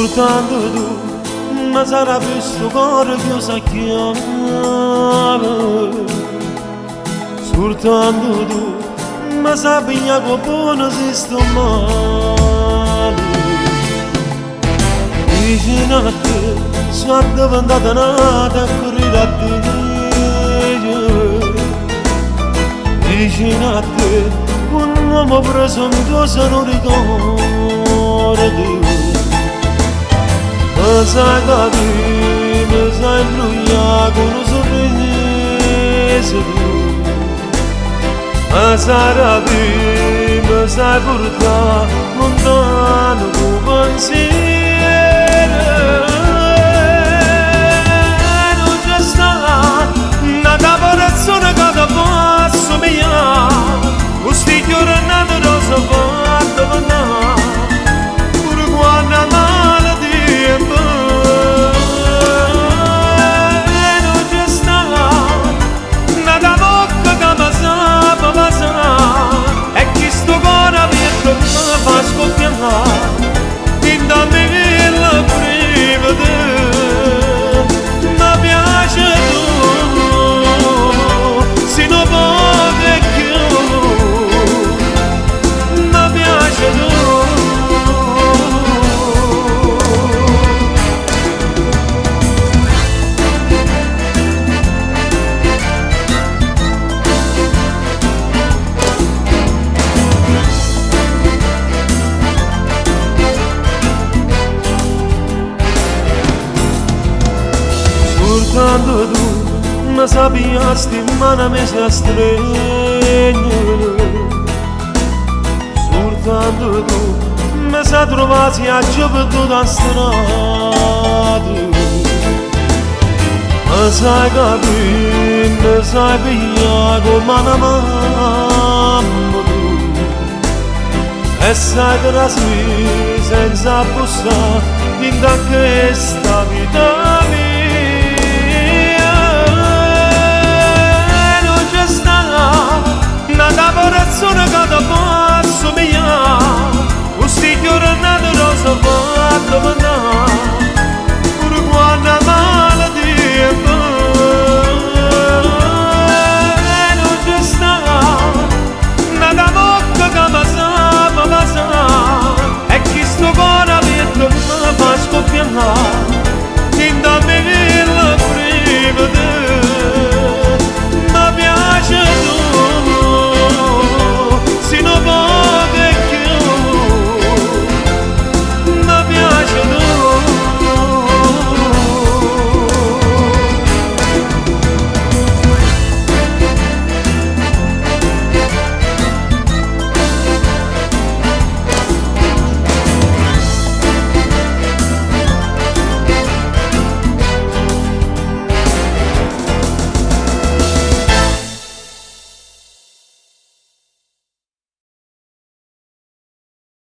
soltanto tu mi sarà questo cuore che io sa chiamare, soltanto tu mi sa pigliare con buono se sto male. Vicino a te sono diventata nata a correre a te, vicino a te un uomo preso in cosa non ricordo. Mi sai capire, mi sai imbrogliare con un sorriso tu, mi sai rapire, mi sai portare lontano con pensiero. Non c'è stata una caporazione che ti posso pigliare, un sticchio rennato rosa fatto venare, pure quando male tempo. Non c'è stata una bocca che mi sa passare, e chi sto cuore aperto mi fa scoppiare, in da me la prima te, mi piace tu, se non puoi più, mi piace tu. Soltanto tu mi sapiasti in mano mi si stregno, soltanto tu mi sa trovati a gioventù da strada, mi sai capire, mi sai pigliare con mano a mano tu, e sai trasmettere senza bussare in da questa vita mia.